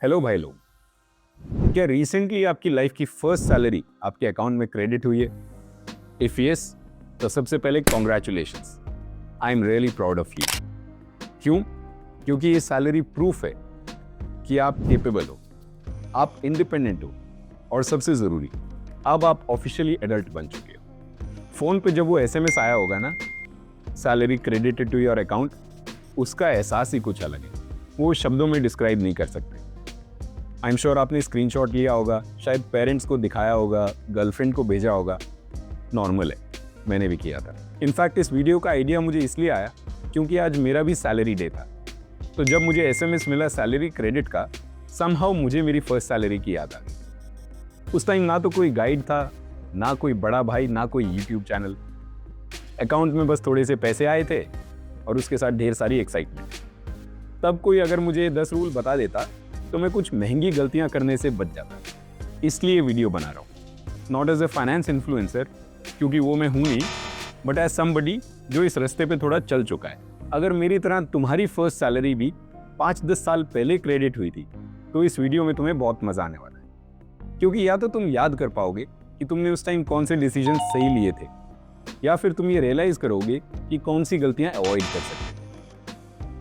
Hello भाई लोग, क्या रिसेंटली आपकी लाइफ की फर्स्ट सैलरी आपके अकाउंट में क्रेडिट हुई है? इफ यस, तो सबसे पहले congratulations. I am really proud of you. क्यों? क्योंकि ये सैलरी प्रूफ है कि आप केपेबल हो, आप इंडिपेंडेंट हो, और सबसे जरूरी, अब आप ऑफिशियली एडल्ट बन चुके हो। फोन पे जब वो एसएमएस आया होगा ना, salary credited to your account, उसका एहसास ही कुछ अलग है। वो शब्दों में डिस्क्राइब नहीं कर सकते। आई एम श्योर आपने स्क्रीनशॉट लिया होगा, शायद पेरेंट्स को दिखाया होगा, गर्लफ्रेंड को भेजा होगा। नॉर्मल है, मैंने भी किया था। इनफैक्ट इस वीडियो का आइडिया मुझे इसलिए आया क्योंकि आज मेरा भी सैलरी डे था। तो जब मुझे एसएमएस मिला सैलरी क्रेडिट का, समहाउ मुझे मेरी फर्स्ट सैलरी की याद आ गई। उस टाइम ना तो कोई गाइड था, ना कोई बड़ा भाई, ना कोई यूट्यूब चैनल। अकाउंट में बस थोड़े से पैसे आए थे और उसके साथ ढेर सारी एक्साइटमेंट। तब कोई अगर मुझे 10 रूल बता देता तो मैं कुछ महंगी गलतियां करने से बच जाता। इसलिए वीडियो बना रहा हूँ, not as a finance influencer, क्योंकि वो मैं हूं नहीं, बट एज समबडी जो इस रास्ते पे थोड़ा चल चुका है। अगर मेरी तरह तुम्हारी फर्स्ट सैलरी भी 5-10 साल पहले क्रेडिट हुई थी तो इस वीडियो में तुम्हें बहुत मजा आने वाला है। क्योंकि या तो तुम याद कर पाओगे कि तुमने उस टाइम कौन से डिसीजन सही लिए थे, या फिर तुम ये रियलाइज करोगे कि कौन सी गलतियां अवॉइड कर सकते।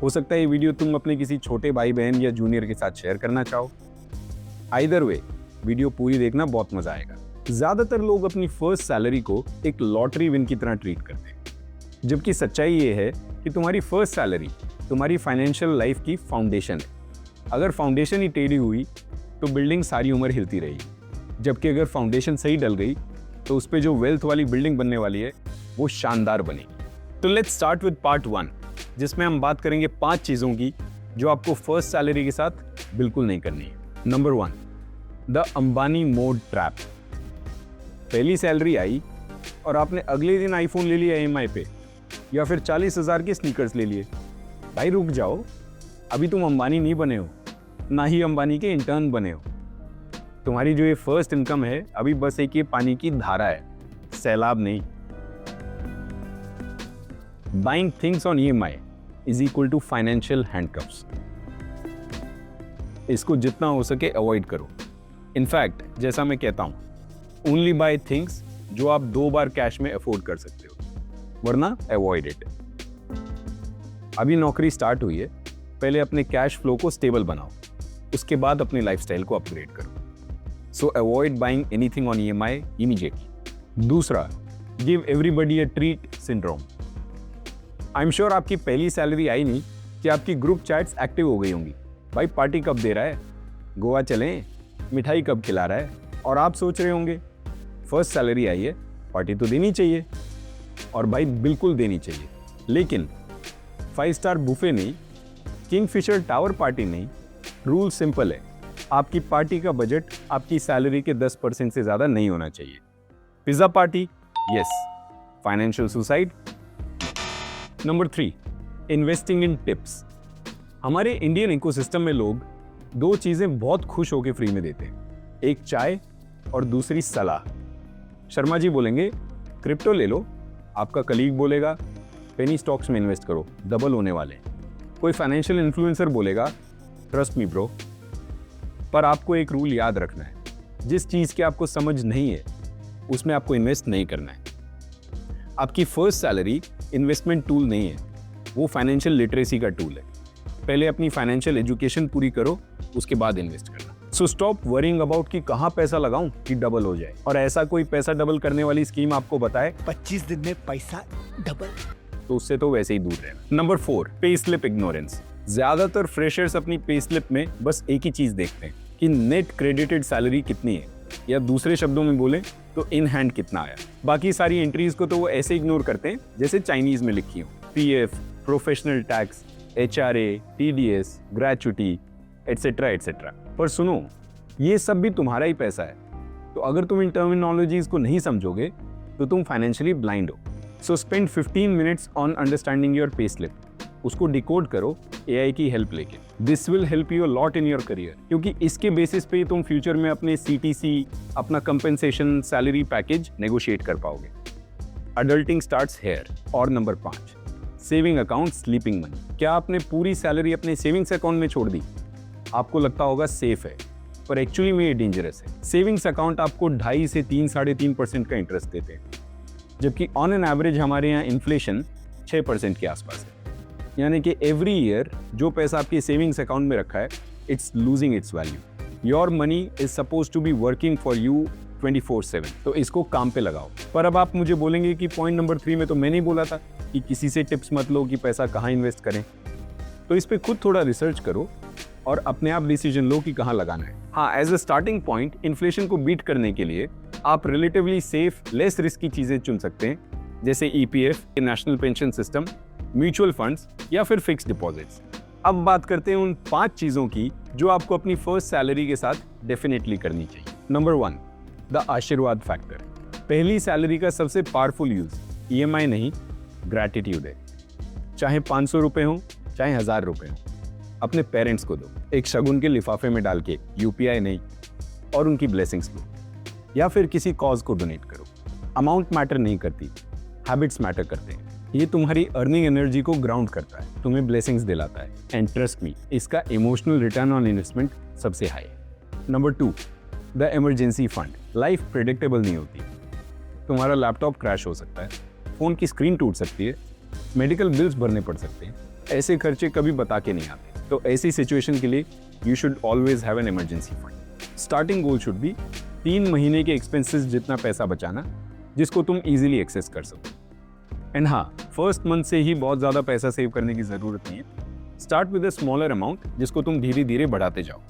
हो सकता है ये वीडियो तुम अपने किसी छोटे भाई बहन या जूनियर के साथ शेयर करना चाहो। आइदर वे, वीडियो पूरी देखना, बहुत मजा आएगा। ज्यादातर लोग अपनी फर्स्ट सैलरी को एक लॉटरी विन की तरह ट्रीट करते हैं, जबकि सच्चाई ये है कि तुम्हारी फर्स्ट सैलरी तुम्हारी फाइनेंशियल लाइफ की फाउंडेशन है। अगर फाउंडेशन ही टेढ़ी हुई तो बिल्डिंग सारी उम्र हिलती रहेगी, जबकि अगर फाउंडेशन सही डल गई तो उस पर जो वेल्थ वाली बिल्डिंग बनने वाली है वो शानदार बनेगी। तो लेट्स स्टार्ट विद पार्ट 1, जिसमें हम बात करेंगे 5 चीजों की जो आपको फर्स्ट सैलरी के साथ बिल्कुल नहीं करनी है। Number 1, the Ambani mode trap. पहली सैलरी आई और आपने अगले दिन आईफोन ले लिया ईएमआई पे, या फिर 40,000 के स्नीकर्स ले लिए। भाई रुक जाओ, अभी तुम अंबानी नहीं बने हो, ना ही अंबानी के इंटर्न बने हो। तुम्हारी जो ये फर्स्ट इनकम है अभी बस एक ये पानी की धारा है, सैलाब नहीं। Buying things on EMI is equal to financial handcuffs. इसको जितना हो सके अवॉइड करो। इनफैक्ट जैसा मैं कहता हूं, ओनली बाय थिंग्स जो आप 2 बार कैश में अफोर्ड कर सकते हो, वरना अवॉइड इट। अभी नौकरी स्टार्ट हुई है, पहले अपने कैश फ्लो को स्टेबल बनाओ, उसके बाद अपनी लाइफस्टाइल को अपग्रेड करो। So avoid buying anything on EMI immediately. दूसरा, give everybody a treat syndrome. I am sure आपकी पहली सैलरी आई नहीं कि आपकी ग्रुप चैट्स एक्टिव हो गई होंगी। भाई पार्टी कब दे रहा है, गोवा चलें, मिठाई कब खिला रहा है, और आप सोच रहे होंगे फर्स्ट सैलरी आई है, पार्टी तो देनी चाहिए। और भाई बिल्कुल देनी चाहिए, लेकिन 5 स्टार बुफे नहीं, किंगफिशर टावर पार्टी नहीं। रूल सिंपल है, आपकी पार्टी का बजट आपकी सैलरी के 10% से ज्यादा नहीं होना चाहिए। Pizza party yes, financial suicide. Number 3, investing in tips. हमारे इंडियन इकोसिस्टम में लोग 2 चीजें बहुत खुश होकर फ्री में देते हैं, एक चाय और दूसरी सलाह। शर्मा जी बोलेंगे क्रिप्टो ले लो, आपका कलीग बोलेगा पेनी स्टॉक्स में इन्वेस्ट करो, डबल होने वाले हैं। कोई फाइनेंशियल इन्फ्लुएंसर बोलेगा ट्रस्ट मी ब्रो। पर आपको एक रूल याद रखना है, जिस चीज की आपको समझ नहीं है उसमें आपको इन्वेस्ट नहीं करना है। आपकी फर्स्ट सैलरी इन्वेस्टमेंट टूल नहीं है, वो फाइनेंशियल लिटरेसी का टूल है। पहले अपनी फाइनेंशियल एजुकेशन पूरी करो, उसके बाद इन्वेस्ट करना। सो स्टॉप वरिंग अबाउट कि कहां पैसा लगाऊं कि डबल हो जाए, और ऐसा कोई पैसा डबल करने वाली स्कीम आपको बताए 25 दिन में पैसा डबल, तो उससे तो वैसे ही दूर रहना। Number 4, pay slip ignorance. ज्यादातर फ्रेशर्स अपनी पे स्लिप में बस एक ही चीज देखते हैं कि नेट क्रेडिटेड सैलरी कितनी है, या दूसरे शब्दों में बोले तो इन हैंड कितना आया। बाकी सारी एंट्रीज को तो वो ऐसे इग्नोर करते हैं जैसे चाइनीज में लिखी हो, PF, professional tax, HRA, TDS, gratuity, etcetera etcetera. पर सुनो, ये सब भी तुम्हारा ही पैसा है, तो अगर तुम इन टर्मिनोलॉजीज को नहीं समझोगे तो तुम फाइनेंशियली ब्लाइंड हो। So spend 15 minutes on understanding your pay slip. उसको डिकोड करो AI की हेल्प लेके। This will help you a lot in your career, क्योंकि इसके बेसिस पे तुम फ्यूचर में अपने CTC, अपना कंपेंसेशन, सैलरी पैकेज नेगोशिएट कर पाओगे। Adulting starts here. और number 5, saving account sleeping money. क्या आपने पूरी सैलरी अपने सेविंग्स अकाउंट में छोड़ दी? आपको लगता होगा सेफ है, पर एक्चुअली में ये डेंजरस है। सेविंग्स अकाउंट आपको 2.5 से 3-3.5% का इंटरेस्ट देते हैं, जबकि ऑन एन एवरेज हमारे यहाँ इन्फ्लेशन 6% के आसपास है। यानी कि एवरी ईयर जो पैसा आपके सेविंग्स अकाउंट में रखा है, it's losing its value. Your money is suppose to be working for you 24/7, तो इसको काम पे लगाओ। पर अब आप मुझे बोलेंगे कि पॉइंट नंबर 3 में तो मैंने ही बोला था कि किसी से टिप्स मत लो कि पैसा कहाँ इन्वेस्ट करें। तो इस पे खुद थोड़ा रिसर्च करो और अपने आप डिसीजन लो कि कहाँ लगाना है। हाँ, as a starting point inflation को बीट करने के लिए आप रिलेटिवली सेफ, लेस रिस्की चीजें चुन सकते हैं, जैसे EPF, national pension system, mutual funds या फिर फिक्स्ड डिपॉजिट्स। अब बात करते हैं उन 5 चीजों की जो आपको अपनी फर्स्ट सैलरी के साथ डेफिनेटली करनी चाहिए। नंबर 1, द आशीर्वाद फैक्टर। पहली सैलरी का सबसे पावरफुल यूज EMI नहीं, ग्रैटिट्यूड है। चाहे 500 रुपए हो, चाहे 1000 रुपए हो, अपने पेरेंट्स को दो, एक शगुन के लिफाफे में डाल के, UPI नहीं, और उनकी ब्लेसिंग्स लो, या फिर किसी कॉज को डोनेट करो। अमाउंट मैटर नहीं करती, हैबिट्स मैटर करते हैं। ये तुम्हारी अर्निंग एनर्जी को ग्राउंड करता है, तुम्हें ब्लेसिंग्स दिलाता है, एंड ट्रस्ट मी, इसका इमोशनल रिटर्न ऑन इन्वेस्टमेंट सबसे हाई है। Number 2, the emergency fund. Life predictable नहीं होती, तुम्हारा लैपटॉप क्रैश हो सकता है, फोन की स्क्रीन टूट सकती है, मेडिकल बिल्स भरने पड़ सकते हैं। ऐसे खर्चे कभी बता के नहीं आते, तो ऐसी सिचुएशन के लिए you should always have an emergency fund. Starting goal should be 3 महीने के एक्सपेंसेस जितना पैसा बचाना, जिसको तुम इजीली एक्सेस कर सको। एंड हाँ, फर्स्ट मंथ से ही बहुत ज़्यादा पैसा सेव करने की ज़रूरत नहीं है। Start with a smaller amount, जिसको तुम धीरे धीरे बढ़ाते जाओ,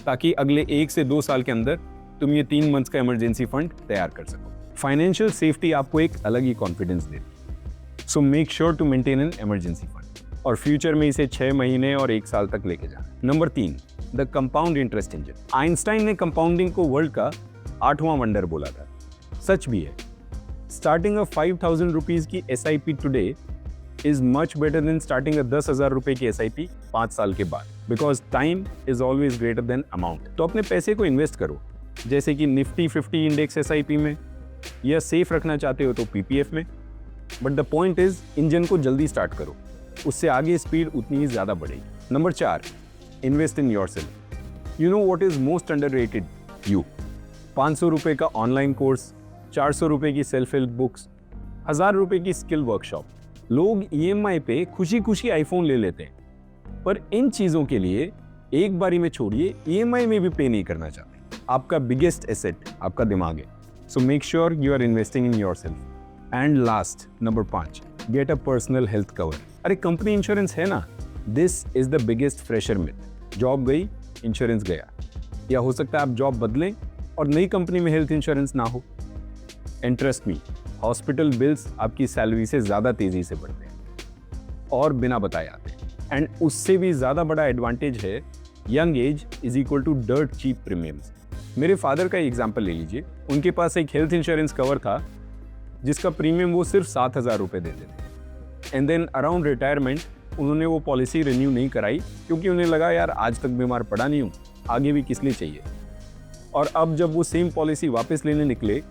ताकि अगले 1 से 2 साल के अंदर तुम ये 3 मंथ्स का इमरजेंसी फंड तैयार कर सको। फाइनेंशियल सेफ्टी आपको एक अलग ही कॉन्फिडेंस देती है। So make sure to maintain an emergency fund, और फ्यूचर में इसे 6 महीने और 1 साल तक लेके जाना। Number 3, the compound interest engine. Einstein ने कंपाउंडिंग को वर्ल्ड का 8वां वंडर बोला था। सच भी है। स्टार्टिंग 5,000 रुपीज की SIP today is much better than starting 10,000 रुपए की SIP 5 साल के बाद, because time is always greater than amount. तो अपने पैसे को इन्वेस्ट करो, जैसे कि निफ्टी 50 इंडेक्स SIP में, या सेफ रखना चाहते हो तो PPF में। But the point is, engine को जल्दी स्टार्ट करो, उससे आगे स्पीड उतनी ही ज्यादा बढ़ेगी। Number 4, invest in yourself. You know what is most underrated? You. 500 रुपए का ऑनलाइन कोर्स, 400 रुपए की सेल्फ हेल्प बुक्स, 1000 रुपए की स्किल वर्कशॉप। लोग EMI पे खुशी खुशी आईफोन ले लेते हैं, पर इन चीजों के लिए एक बारी में छोड़िए, EMI में भी पे नहीं करना चाहते। आपका बिगेस्ट एसेट आपका दिमाग है, so make sure you are investing in yourself. And last, number 5, get a personal health cover. अरे कंपनी इंश्योरेंस है ना, this is the biggest fresher myth. Job गई, इंश्योरेंस गया, या हो सकता है आप जॉब बदलें और नई कंपनी में हेल्थ इंश्योरेंस ना हो। And trust me, hospital bills आपकी सैलरी से ज़्यादा तेज़ी से बढ़ते हैं और बिना बताए आते हैं। एंड उससे भी ज़्यादा बड़ा एडवांटेज है, young age is equal to dirt cheap premiums. मेरे फादर का एग्जाम्पल ले लीजिए, उनके पास एक हेल्थ इंश्योरेंस कवर था जिसका प्रीमियम वो सिर्फ 7,000 रुपये देते थे। एंड देन अराउंड रिटायरमेंट उन्होंने वो पॉलिसी रिन्यू नहीं कराई, क्योंकि उन्हें लगा यार आज तक बीमार पड़ा नहीं हूँ, आगे भी किस लिए चाहिए। और अब जब वो सेम पॉलिसी वापस लेने निकले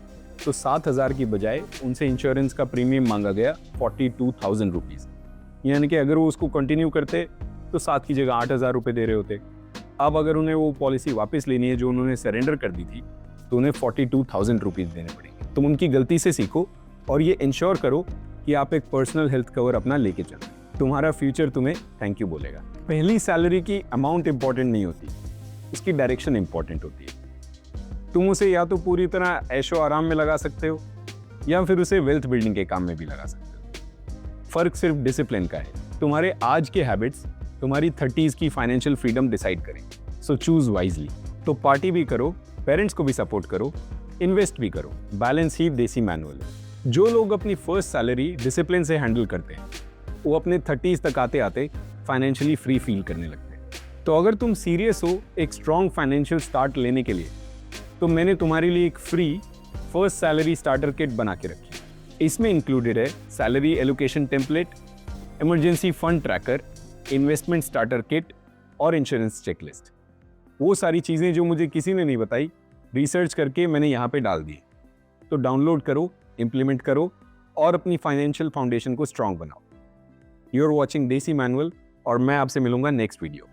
तो 7,000 की बजाय उनसे इंश्योरेंस का प्रीमियम मांगा गया 42,000 रुपीज़। यानी कि अगर वो उसको कंटिन्यू करते तो 7 की जगह 8,000 रुपये दे रहे होते। अब अगर उन्हें वो पॉलिसी वापस लेनी है जो उन्होंने सरेंडर कर दी थी, तो उन्हें 42,000 रुपीज़ देने पड़ेंगे। तुम उनकी गलती से सीखो और ये इंश्योर करो कि आप एक पर्सनल हेल्थ कवर अपना लेके चलो। तुम्हारा फ्यूचर तुम्हें थैंक यू बोलेगा। पहली सैलरी की अमाउंट इंपॉर्टेंट नहीं होती, उसकी डायरेक्शन इंपॉर्टेंट होती है। तुम उसे या तो पूरी तरह ऐशो आराम में लगा सकते हो, या फिर उसे वेल्थ बिल्डिंग के काम में भी लगा सकते हो। फर्क सिर्फ डिसिप्लिन का है। तुम्हारे आज के हैबिट्स तुम्हारी 30s की फाइनेंशियल फ्रीडम डिसाइड करेंगे। So choose wisely. तो पार्टी भी करो, पेरेंट्स को भी सपोर्ट करो, इन्वेस्ट भी करो। बैलेंस ही देसी मैनुअल है। जो लोग अपनी फर्स्ट सैलरी डिसिप्लिन से हैंडल करते हैं, वो अपने 30s तक आते आते फाइनेंशियली फ्री फील करने लगते हैं। तो अगर तुम सीरियस हो एक स्ट्रॉन्ग फाइनेंशियल स्टार्ट लेने के लिए, तो मैंने तुम्हारे लिए एक free first salary starter kit बना के रखी है। इसमें इंक्लूडेड है salary allocation template, emergency fund tracker, investment starter kit और इंश्योरेंस चेकलिस्ट। वो सारी चीज़ें जो मुझे किसी ने नहीं बताई, रिसर्च करके मैंने यहाँ पे डाल दी। तो डाउनलोड करो, इम्प्लीमेंट करो और अपनी फाइनेंशियल फाउंडेशन को स्ट्रॉन्ग बनाओ। यू आर वॉचिंग देसी मैनुअल और मैं आपसे मिलूंगा नेक्स्ट वीडियो।